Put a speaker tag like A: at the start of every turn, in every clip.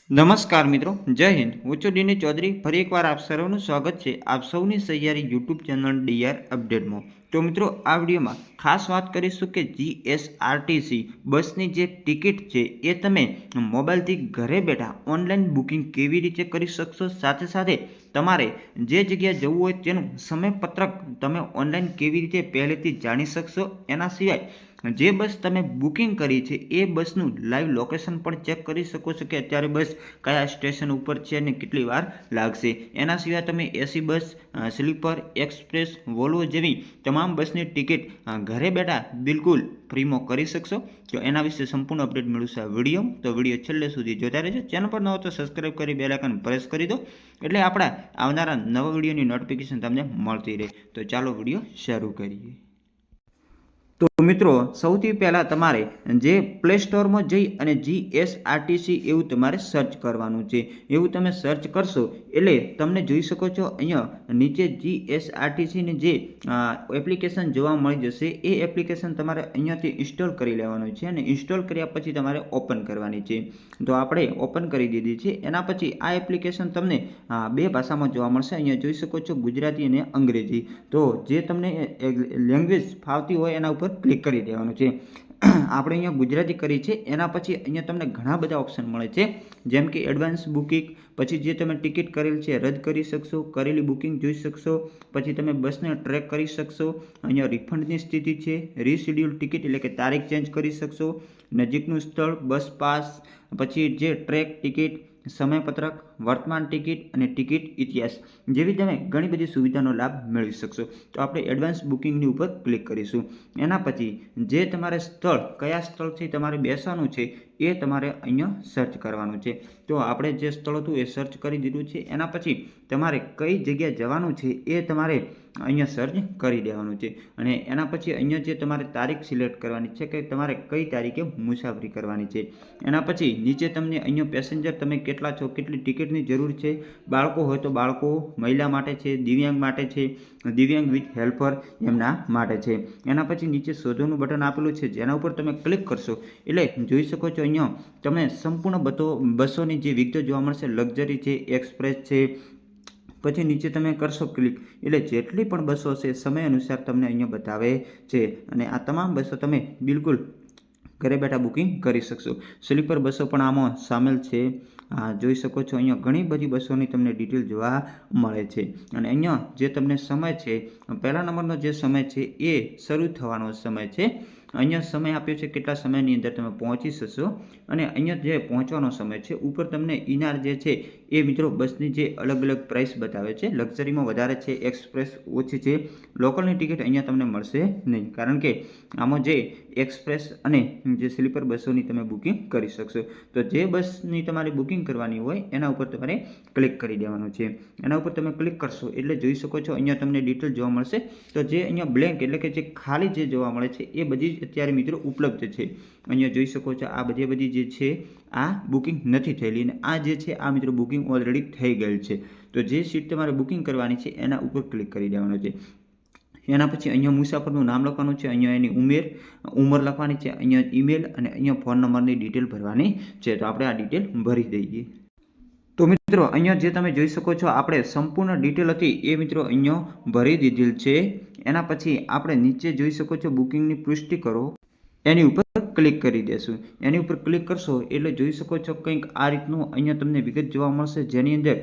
A: નમસ્કાર મિત્રો, જય હિન્દ. હું છું ડીની ચૌધરી. ફરી એકવાર આપ સૌનું સ્વાગત છે આપ સૌની સહિયારી યુટ્યુબ ચેનલ ડીઆર અપડેટમાં. તો મિત્રો, આ વિડીયોમાં ખાસ વાત કરીશું કે જીએસઆરટીસી બસની જે ટિકિટ છે એ તમે મોબાઈલથી ઘરે બેઠા ઓનલાઈન બુકિંગ કેવી રીતે કરી શકશો, સાથે સાથે તમારે જે જગ્યાએ જવું હોય તેનું સમયપત્રક તમે ઓનલાઈન કેવી રીતે પહેલેથી જાણી શકશો. એના સિવાય જે બસ તમે બુકિંગ કરી છે એ બસનું લાઈવ લોકેશન પણ ચેક કરી શકો છો કે અત્યારે બસ કયા સ્ટેશન ઉપર છે અને કેટલી વાર લાગશે. એના સિવાય તમે એસી બસ, સ્લીપર, એક્સપ્રેસ, વોલ્વો જેવી તમામ બસની ટિકિટ ઘરે બેઠા બિલકુલ ફ્રીમાં કરી શકશો. તો એના વિશે સંપૂર્ણ અપડેટ મેળવશે આ વિડીયો. તો વિડીયો છેલ્લે સુધી જોતા રહેજો. ચેનલ પર ન હો તો સબસ્ક્રાઈબ કરી બેલ આઇકન પ્રેસ કરી દો, એટલે આપણા આવનારા નવા વિડીયોની નોટિફિકેશન તમને મળતી રહે. તો ચાલો વિડીયો શરૂ કરીએ. તો મિત્રો, સૌથી પહેલાં તમારે જે પ્લે સ્ટોરમાં જઈ અને જીએસઆરટીસી એવું તમારે સર્ચ કરવાનું છે. એવું તમે સર્ચ કરશો એટલે તમને જોઈ શકો છો અહીંયા નીચે જીએસઆરટીસીની જે એપ્લિકેશન જોવા મળી જશે. એ એપ્લિકેશન તમારે અહીંયાથી ઇન્સ્ટોલ કરી લેવાનું છે અને ઇન્સ્ટોલ કર્યા પછી તમારે ઓપન કરવાની છે. તો આપણે ઓપન કરી દીધી છે. એના પછી આ એપ્લિકેશન તમને બે ભાષામાં જોવા મળશે. અહીંયા જોઈ શકો છો ગુજરાતી અને અંગ્રેજી. તો જે તમને લેંગ્વેજ ફાવતી હોય એના ઉપર ક્લિક કરી દેવાનું છે. આપણે અહીંયા ગુજરાતી કરી છે. એના પછી અહીંયા તમને ઘણા બધા ઓપ્શન મળે છે, જેમ કે એડવાન્સ બુકિંગ, પછી જે તમે ટિકિટ કરેલ છે રદ કરી શકશો, કરેલી બુકિંગ જોઈ શકશો, પછી તમે બસને ટ્રેક કરી શકશો, અહીંયા રિફંડની સ્થિતિ છે, રીશેડ્યુલ ટિકિટ એટલે કે તારીખ ચેન્જ કરી શકશો, નજીકનું સ્થળ, બસ પાસ, પછી જે ટ્રેક ટિકિટ, સમયપત્રક, વર્તમાન ટિકિટ અને ટિકિટ ઇતિહાસ જેવી તમે ઘણી બધી સુવિધાનો લાભ મેળવી શકશો. તો આપણે એડવાન્સ બુકિંગની ઉપર ક્લિક કરીશું. એના પછી જે તમારે સ્થળ, કયા સ્થળથી તમારે બેસવાનું છે એ તમારે અહીંયા સર્ચ કરવાનું છે. તો આપણે જે સ્થળ હતું એ સર્ચ કરી દીધું છે. એના પછી તમારે કઈ જગ્યાએ જવાનું છે એ તમારે અહીંયા સર્ચ કરી દેવાનું છે. અને એના પછી અહીંયા જે તમારે તારીખ સિલેક્ટ કરવાની છે કે તમારે કઈ તારીખે મુસાફરી કરવાની છે. એના પછી નીચે તમને અહીંયા પેસેન્જર તમે કેટલા છો, કેટલી ટિકિટની જરૂર છે, બાળકો હોય તો બાળકો, મહિલા માટે છે, દિવ્યાંગ માટે છે, દિવ્યાંગ વિથ હેલ્પર એમના માટે છે. એના પછી નીચે શોધોનું બટન આપેલું છે, જેના ઉપર તમે ક્લિક કરશો એટલે જોઈ શકો છો અહીંયા તમે સંપૂર્ણ બસોની જે વિગતો જોવા મળશે. લક્ઝરી છે, એક્સપ્રેસ છે. પછી નીચે તમે કરશો ક્લિક એટલે જેટલી પણ બસો છે સમય અનુસાર તમને અહીંયા બતાવે છે. અને આ તમામ બસો તમે બિલકુલ ઘરે બેઠા બુકિંગ કરી શકશો. સ્લીપર બસો પણ આમાં સામેલ છે. જોઈ શકો છો અહીંયા ઘણી બધી બસોની તમને ડિટેલ જોવા મળે છે. અને અહીંયા જે તમને સમય છે, પહેલા નંબરનો જે સમય છે એ શરૂ થવાનો સમય છે. અહીંયા સમય આપ્યો છે કેટલા સમયની અંદર તમે પહોંચી શકશો. અને અહીંયા જે પહોંચવાનો સમય છે ઉપર તમને ઇનાર જે છે એ મિત્રો બસની જે અલગ અલગ પ્રાઇસ બતાવે છે. લક્ઝરીમાં વધારે છે, એક્સપ્રેસ ઓછી છે. લોકલની ટિકિટ અહીંયા તમને મળશે નહીં, કારણ કે આમાં જે એક્સપ્રેસ અને જે સ્લીપર બસોની તમે બુકિંગ કરી શકશો. તો જે બસની તમારે બુકિંગ કરવાની હોય એના ઉપર તમારે ક્લિક કરી દેવાનું છે. એના ઉપર તમે ક્લિક કરશો એટલે જોઈ શકો છો અહીંયા તમને ડિટેલ જોવા મળશે. તો જે અહીંયા બ્લેન્ક એટલે કે જે ખાલી જે જોવા મળે છે એ બધી અત્યારે મિત્રો ઉપલબ્ધ છે. અહીંયા જોઈ શકો છો આ બધી જે છે આ બુકિંગ નથી થયેલી, અને આ જે છે આ મિત્રો બુકિંગ ઓલરેડી થઈ ગયેલ છે. તો જે સીટ તમારે બુકિંગ કરવાની છે એના ઉપર ક્લિક કરી દેવાનું છે. એના પછી અહીંયા મુસાફરનું નામ લખવાનું છે, અહીંયા એની ઉંમર લખવાની છે, અહીંયા ઈમેલ અને અહીંયા ફોન નંબરની ડિટેલ ભરવાની છે. તો આપણે આ ડિટેલ ભરી દઈએ. તો મિત્રો અહીંયા જે તમે જોઈ શકો છો આપણે સંપૂર્ણ ડિટેલ હતી એ મિત્રો અહીંયા ભરી દીધેલ છે. એના પછી આપણે નીચે જોઈ શકો છો બુકિંગની પુષ્ટિ કરો, એની ઉપર ક્લિક કરી દેશું. એની ઉપર ક્લિક કરશો એટલે જોઈ શકો છો કંઈક આ રીતનું અહીંયા તમને વિગત જોવા મળશે, જેની અંદર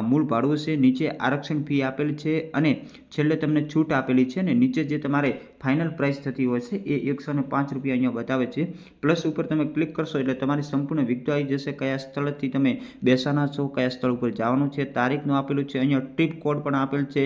A: મૂળ ભાડું છે, નીચે આરક્ષણ ફી આપેલી છે અને છેલ્લે તમને છૂટ આપેલી છે. અને નીચે જે તમારે ફાઇનલ પ્રાઇસ થતી હોય છે એ 105 રૂપિયા અહીંયા બતાવે છે. પ્લસ ઉપર તમે ક્લિક કરશો એટલે તમારી સંપૂર્ણ વિગતો આવી જશે, કયા સ્થળથી તમે બેસાના છો, કયા સ્થળ ઉપર જવાનું છે, તારીખનું આપેલું છે, અહીંયા ટ્રીપ કોડ પણ આપેલ છે,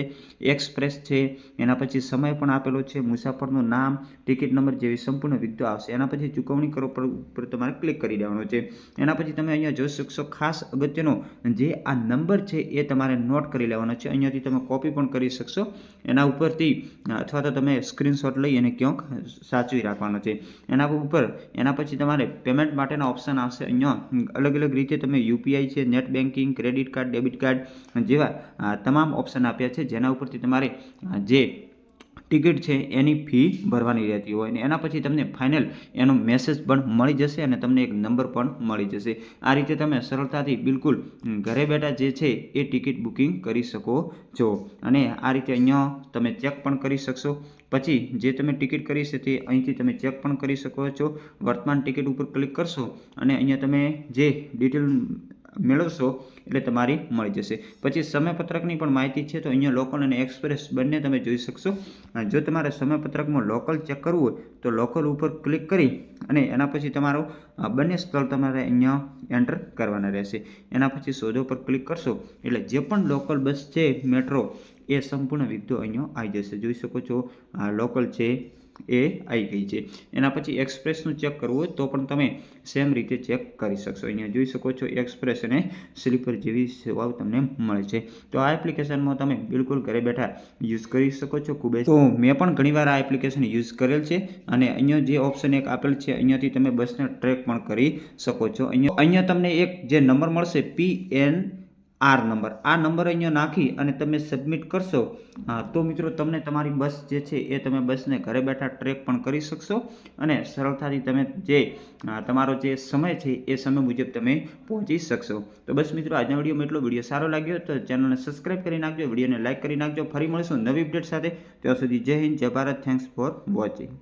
A: એક્સપ્રેસ છે, એના પછી સમય પણ આપેલો છે, મુસાફરનું નામ, ટિકિટ નંબર જેવી સંપૂર્ણ વિગતો આવશે. એના પછી ચૂકવણી કરો પર તમારે ક્લિક કરી દેવાનું છે. એના પછી તમે અહીંયા જોઈ શકશો ખાસ અગત્યનો જે આ નંબર છે એ તમારે નોટ કરી લેવાનો છે. અહીંયાથી તમે કોપી પણ કરી શકશો એના ઉપરથી, અથવા તો તમે સ્ક્રીનશોટ લઈ અને ક્યાંક સાચવી રાખવાનો છે. એના પછી તમારે પેમેન્ટ માટેના ઓપ્શન આવશે. અહીંયા અલગ અલગ રીતે તમે યુપીઆઈ છે, net banking, credit card, debit card જેવા તમામ ઓપ્શન આપ્યા છે, જેના ઉપરથી તમારે જે ટિકિટ છે એની ફી ભરવાની રહેતી હોય અને એના પછી તમને ફાઇનલ એનો મેસેજ પણ મળી જશે અને તમને એક નંબર પણ મળી જશે. આ રીતે તમે સરળતાથી બિલકુલ ઘરે બેઠા જે છે એ ટિકિટ બુકિંગ કરી શકો છો અને આ રીતે અહીંયા તમે ચેક પણ કરી શકશો. પછી જે તમે ટિકિટ કરી છે તે અહીંથી તમે ચેક પણ કરી શકો છો. વર્તમાન ટિકિટ ઉપર ક્લિક કરશો અને અહીંયા તમે જે ડિટેલ મેળવશો એટલે તમારી મળી જશે. પછી સમયપત્રકની પણ માહિતી છે તો અહીંયા લોકલ અને એક્સપ્રેસ બંને તમે જોઈ શકશો. જો તમારે સમયપત્રકમાં લોકલ ચેક કરવું હોય તો લોકલ ઉપર ક્લિક કરી અને એના પછી તમારું બંને સ્થળ તમારે અહીંયા એન્ટર કરવાના રહેશે. એના પછી શોધો પર ક્લિક કરશો એટલે જે પણ લોકલ બસ છે મેટ્રો એ સંપૂર્ણ વિગતો અહીંયા આવી જશે. જોઈ શકો છો લોકલ છે એ આવી ગઈ છે. એના પછી એક્સપ્રેસનું ચેક કરવું હોય તો પણ તમે સેમ રીતે ચેક કરી શકશો. અહીંયા જોઈ શકો છો એક્સપ્રેસ અને સ્લીપર જેવી સેવાઓ તમને મળે છે. તો આ એપ્લિકેશનમાં તમે બિલકુલ ઘરે બેઠા યુઝ કરી શકો છો. ખૂબ જ તો મેં પણ ઘણીવાર આ એપ્લિકેશન યુઝ કરેલ છે અને અહીંયા જે ઓપ્શન એક આપેલ છે અહીંયાથી તમે બસને ટ્રેક પણ કરી શકો છો. અહીંયા તમને એક જે નંબર મળશે PNR નંબર, આ નંબર અહીંયા નાખી અને તમે સબમિટ કરશો તો મિત્રો તમને તમારી બસ જે છે એ તમે બસને ઘરે બેઠા ટ્રેક પણ કરી શકશો અને સરળતાથી તમે જે તમારો જે સમય છે એ સમય મુજબ તમે પહોંચી શકશો. તો બસ મિત્રો આજના વિડીયોમાં એટલો. વિડીયો સારો લાગ્યો તો ચેનલને સબસ્ક્રાઈબ કરી નાખજો, વિડીયોને લાઇક કરી નાખજો. ફરી મળીશું નવી અપડેટ સાથે. ત્યાં સુધી જય હિન્દ, જય ભારત. Thanks for watching.